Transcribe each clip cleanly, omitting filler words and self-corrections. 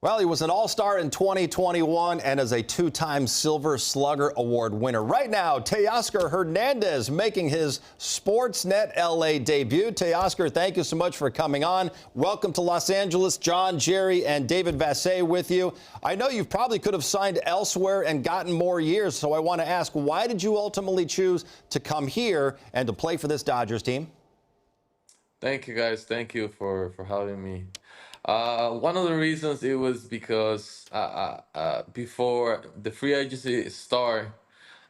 Well, he was an All-Star in 2021 and is a two-time Silver Slugger Award winner. Right now, Teoscar Hernandez making his Sportsnet LA debut. Teoscar, thank you so much for coming on. Welcome to Los Angeles. John, Jerry, and David Vassay with you. I know you probably could have signed elsewhere and gotten more years, so I want to ask, why did you ultimately choose to come here and to play for this Dodgers team? Thank you, guys. Thank you for having me. One of the reasons it was because before the free agency start,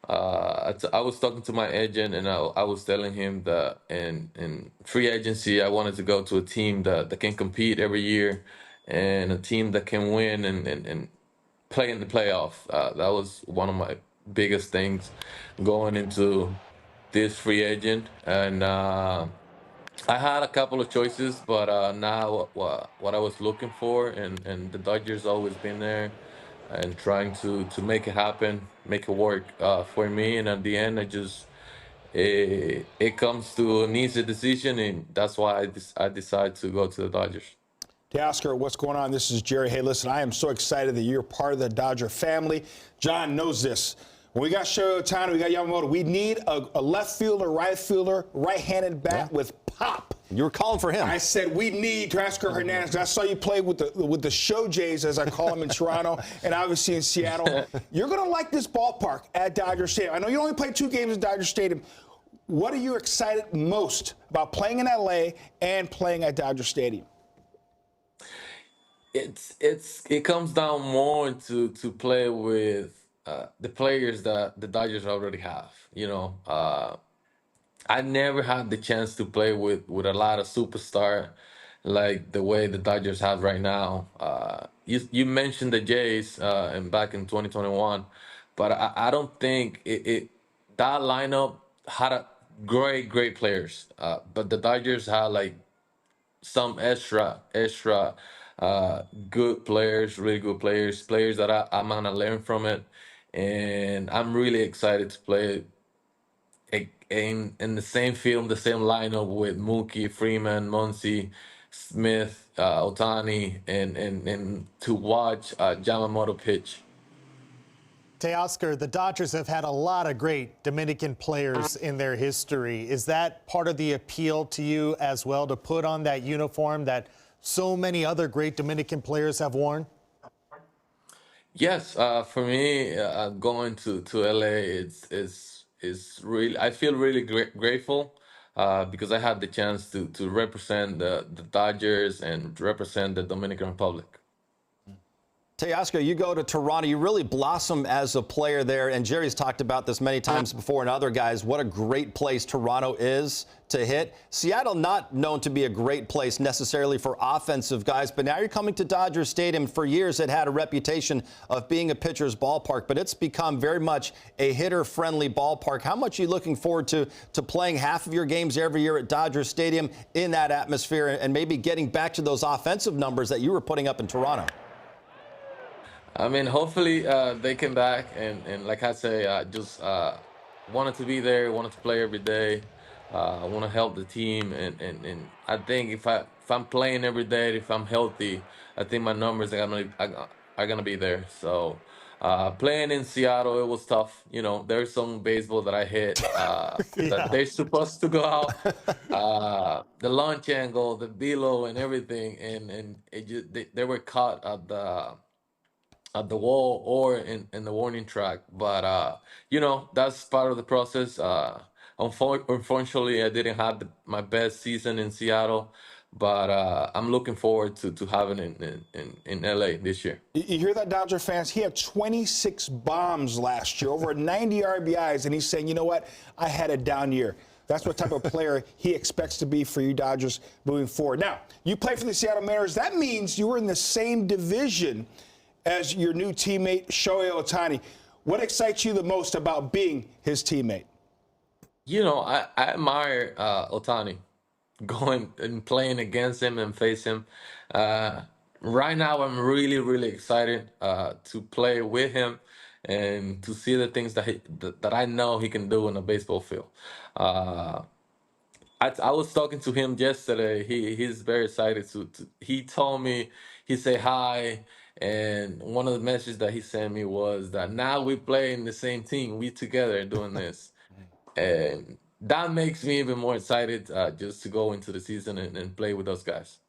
I was talking to my agent and I was telling him that in free agency I wanted to go to a team that can compete every year and a team that can win and play in the playoff. That was one of my biggest things going into this free agent and. I had a couple of choices, but now what I was looking for, and the Dodgers always been there, and trying to make it happen, make it work for me. And at the end, it comes to an easy decision, and that's why I decided to go to the Dodgers. Teoscar, what's going on? This is Jerry. Hey, listen, I am so excited that you're part of the Dodger family. John knows this. When we got Shohei Ohtani, we got Yamamoto. We need a left fielder, right-handed bat with pop. You were calling for him. I said we need Teoscar Hernandez. I saw you play with the Show Jays, as I call them, in Toronto, and obviously in Seattle. You're going to like this ballpark at Dodger Stadium. I know you only played 2 games at Dodger Stadium. What are you excited most about playing in L.A. and playing at Dodger Stadium? It comes down more to play with the players that the Dodgers already have. I never had the chance to play with a lot of superstar like the way the Dodgers have right now. You mentioned the Jays and back in 2021, but I don't think that lineup had a great players. But the Dodgers had like some extra good players, really good players that I'm gonna learn from it, and I'm really excited to play in the same field, the same lineup with Mookie, Freeman, Muncy, Smith, Ohtani, and to watch Yamamoto pitch. Teoscar, the Dodgers have had a lot of great Dominican players in their history. Is that part of the appeal to you as well, to put on that uniform that so many other great Dominican players have worn? Yes, for me, going to LA, it's really, I feel really grateful because I had the chance to represent the Dodgers and represent the Dominican Republic. Teoscar, you go to Toronto. You really blossom as a player there, and Jerry's talked about this many times before, and other guys, what a great place Toronto is to hit. Seattle, not known to be a great place necessarily for offensive guys, but now you're coming to Dodger Stadium. For years, it had a reputation of being a pitcher's ballpark, but it's become very much a hitter-friendly ballpark. How much are you looking forward to playing half of your games every year at Dodger Stadium in that atmosphere and maybe getting back to those offensive numbers that you were putting up in Toronto? I mean, hopefully they come back, and like I say, I just wanted to be there, wanted to play every day. I want to help the team, and I think if I'm playing every day, if I'm healthy, I think my numbers are gonna be there. So playing in Seattle, it was tough. There's some baseball that I hit that they're supposed to go out, the launch angle, the below, and everything, and they were caught at the wall or in the warning track. But that's part of the process. Unfortunately, I didn't have my best season in Seattle, but I'm looking forward to having it in LA this year. You hear that, Dodger fans? He had 26 bombs last year, over 90 RBIs, and he's saying, you know what, I had a down year. That's what type of player he expects to be for you Dodgers moving forward. Now, you play for the Seattle Mariners. That means you were in the same division as your new teammate, Shohei Ohtani. What excites you the most about being his teammate? I admire Ohtani, going and playing against him and face him. Right now, I'm really excited to play with him and to see the things that I know he can do in a baseball field. I was talking to him yesterday. He's very excited he told me, he said hi, And one of the messages that he sent me was that now we play in the same team, we together doing this. And that makes me even more excited just to go into the season and play with those guys.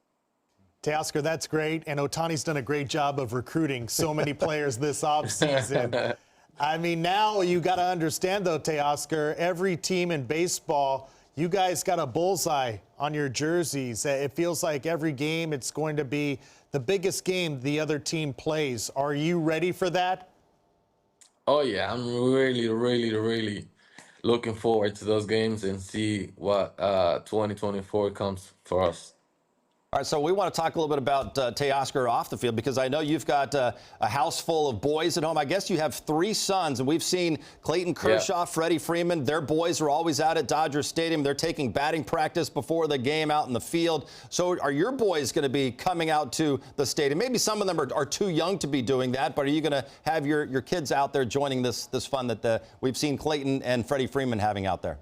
Teoscar, that's great. And Ohtani's done a great job of recruiting so many players this offseason. I mean, now you got to understand, though, Teoscar, every team in baseball, you guys got a bullseye on your jerseys. It feels like every game it's going to be the biggest game the other team plays. Are you ready for that? Oh, yeah, I'm really, really, really looking forward to those games and see what 2024 comes for us. All right, so we want to talk a little bit about Teoscar off the field, because I know you've got a house full of boys at home. I guess you have 3 sons, and we've seen Clayton Kershaw, Yeah. Freddie Freeman. Their boys are always out at Dodger Stadium. They're taking batting practice before the game out in the field. So are your boys going to be coming out to the stadium? Maybe some of them are too young to be doing that, but are you going to have your kids out there joining this fun that we've seen Clayton and Freddie Freeman having out there?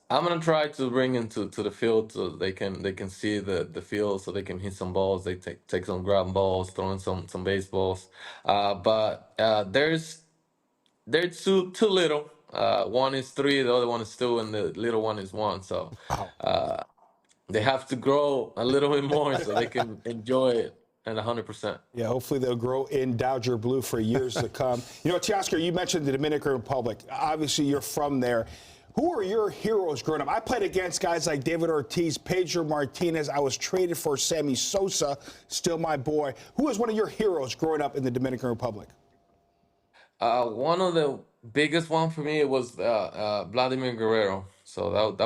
I'm gonna try to bring them to the field so they can see the field, so they can hit some balls. They take some ground balls, throwing some baseballs. But they're too little. One is 3, the other one is 2, and the little one is 1. So they have to grow a little bit more so they can enjoy it at 100%. Yeah, hopefully they'll grow in Dodger blue for years to come. You know, Teoscar, you mentioned the Dominican Republic. Obviously, you're from there. Who are your heroes growing up? I played against guys like David Ortiz, Pedro Martinez. I was traded for Sammy Sosa, still my boy. Who was one of your heroes growing up in the Dominican Republic? One of the biggest one for me was Vladimir Guerrero. So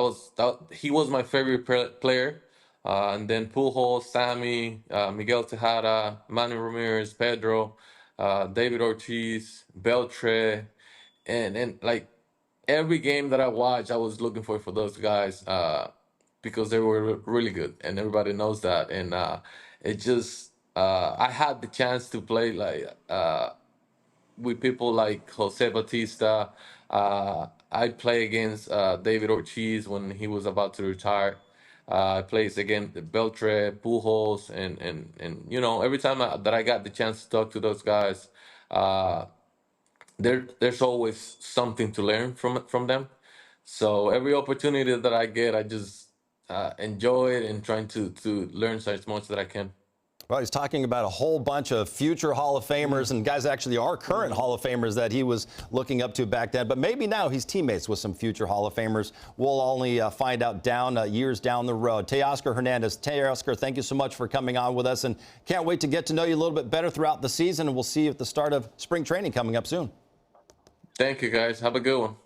he was my favorite player. And then Pujols, Sammy, Miguel Tejada, Manny Ramirez, Pedro, David Ortiz, Beltre, and like every game that I watched, I was looking for those guys because they were really good, and everybody knows that. And it just I had the chance to play like with people like Jose Batista. I play against David Ortiz when he was about to retire. I played against Beltre, Pujols, and you know, every time that I got the chance to talk to those guys, there's always something to learn from them. So every opportunity that I get, I just enjoy it and trying to learn as much that I can. Well, he's talking about a whole bunch of future Hall of Famers and guys actually are current Hall of Famers that he was looking up to back then. But maybe now he's teammates with some future Hall of Famers. We'll only find out years down the road. Teoscar Hernandez. Teoscar, thank you so much for coming on with us, and can't wait to get to know you a little bit better throughout the season. And we'll see you at the start of spring training coming up soon. Thank you, guys. Have a good one.